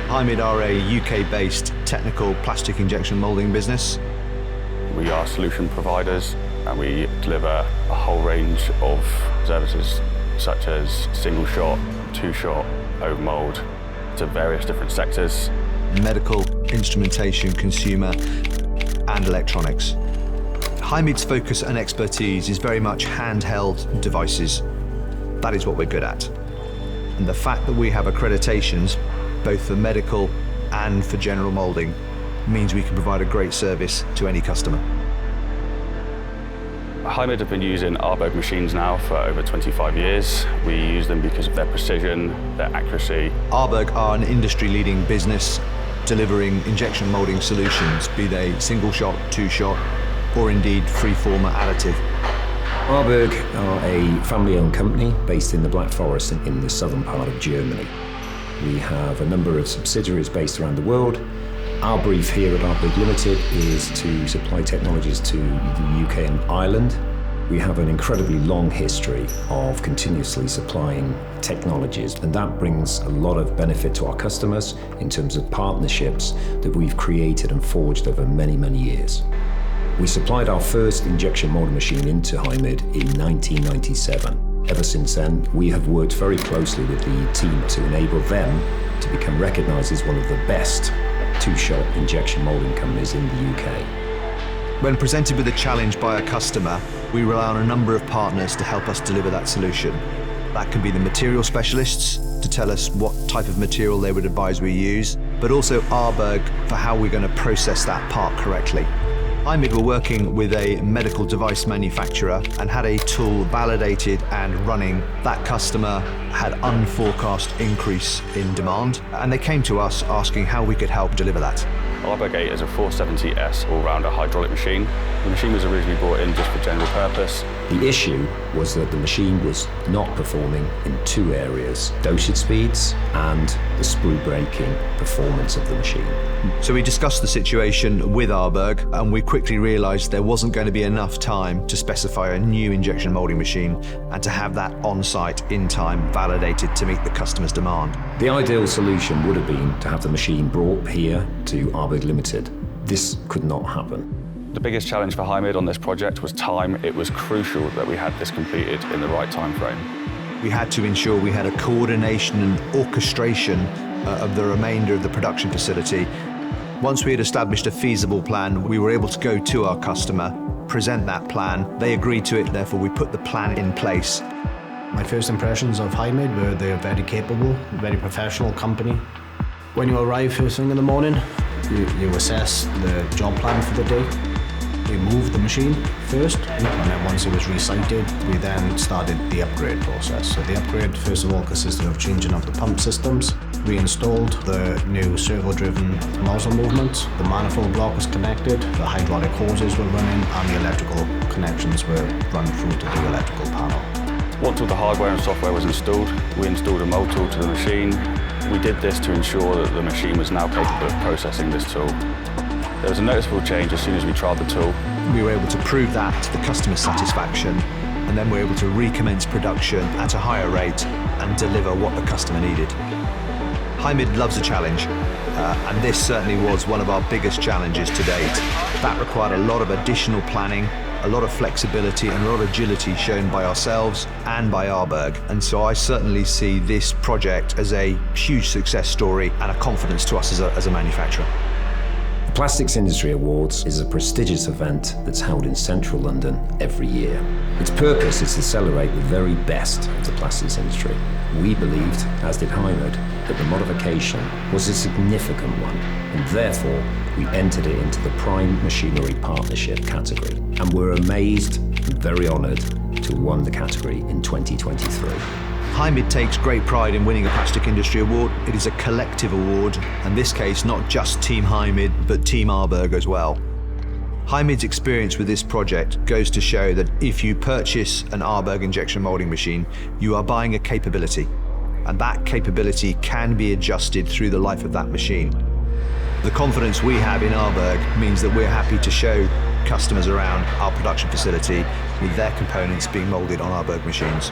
Hymid are a UK-based technical plastic injection moulding business. We are solution providers and we deliver a whole range of services such as single shot, two shot, overmold to various different sectors. Medical, instrumentation, consumer and electronics. Hymid's focus and expertise is very much handheld devices. That is what we're good at. And the fact that we have accreditations, both for medical and for general moulding, means we can provide a great service to any customer. Hymid have been using ARBURG machines now for over 25 years. We use them because of their precision, their accuracy. ARBURG are an industry-leading business delivering injection moulding solutions, be they single shot, two shot, or indeed free-form or additive. ARBURG are a family-owned company based in the Black Forest in the southern part of Germany. We have a number of subsidiaries based around the world. Our brief here at ARBURG Limited is to supply technologies to the UK and Ireland. We have an incredibly long history of continuously supplying technologies, and that brings a lot of benefit to our customers in terms of partnerships that we've created and forged over many, many years. We supplied our first injection molding machine into Hymid in 1997. Ever since then, we have worked very closely with the team to enable them to become recognised as one of the best two-shot injection moulding companies in the UK. When presented with a challenge by a customer, we rely on a number of partners to help us deliver that solution. That can be the material specialists to tell us what type of material they would advise we use, but also ARBURG for how we're going to process that part correctly. Hymid were working with a medical device manufacturer and had a tool validated and running. That customer had unforecast increase in demand, and they came to us asking how we could help deliver that. ARBURG 8 is a 470S all-rounder hydraulic machine. The machine was originally brought in just for general purpose. The issue was that the machine was not performing in two areas: dosage speeds and the sprue breaking performance of the machine. So we discussed the situation with ARBURG, and we quickly realised there wasn't going to be enough time to specify a new injection moulding machine and to have that on-site in time validated to meet the customer's demand. The ideal solution would have been to have the machine brought here to ARBURG Limited. This could not happen. The biggest challenge for Hymid on this project was time. It was crucial that we had this completed in the right time frame. We had to ensure we had a coordination and orchestration of the remainder of the production facility. Once we had established a feasible plan, we were able to go to our customer, present that plan. They agreed to it, therefore we put the plan in place. My first impressions of Hymid were they're very capable, very professional company. When you arrive first thing in the morning, you assess the job plan for the day. We moved the machine first, and then once it was resited, we then started the upgrade process. So the upgrade, first of all, consisted of changing up the pump systems. We installed the new servo-driven nozzle movement. The manifold block was connected, the hydraulic hoses were running, and the electrical connections were run through to the electrical panel. Once all the hardware and software was installed, we installed a mold tool to the machine. We did this to ensure that the machine was now capable of processing this tool. There was a noticeable change as soon as we trialled the tool. We were able to prove that to the customer's satisfaction, and then we were able to recommence production at a higher rate and deliver what the customer needed. Hymid loves a challenge, and this certainly was one of our biggest challenges to date. That required a lot of additional planning, a lot of flexibility and a lot of agility shown by ourselves and by ARBURG. And so I certainly see this project as a huge success story and a confidence to us as a manufacturer. The Plastics Industry Awards is a prestigious event that's held in central London every year. Its purpose is to celebrate the very best of the plastics industry. We believed, as did Hymid, that the modification was a significant one, and therefore we entered it into the Prime Machinery Partnership category. And we're amazed and very honoured to have won the category in 2023. Hymid takes great pride in winning a Plastic Industry Award. It is a collective award, in this case not just Team Hymid, but Team ARBURG as well. Hymid's experience with this project goes to show that if you purchase an ARBURG injection moulding machine, you are buying a capability, and that capability can be adjusted through the life of that machine. The confidence we have in ARBURG means that we're happy to show customers around our production facility with their components being moulded on ARBURG machines.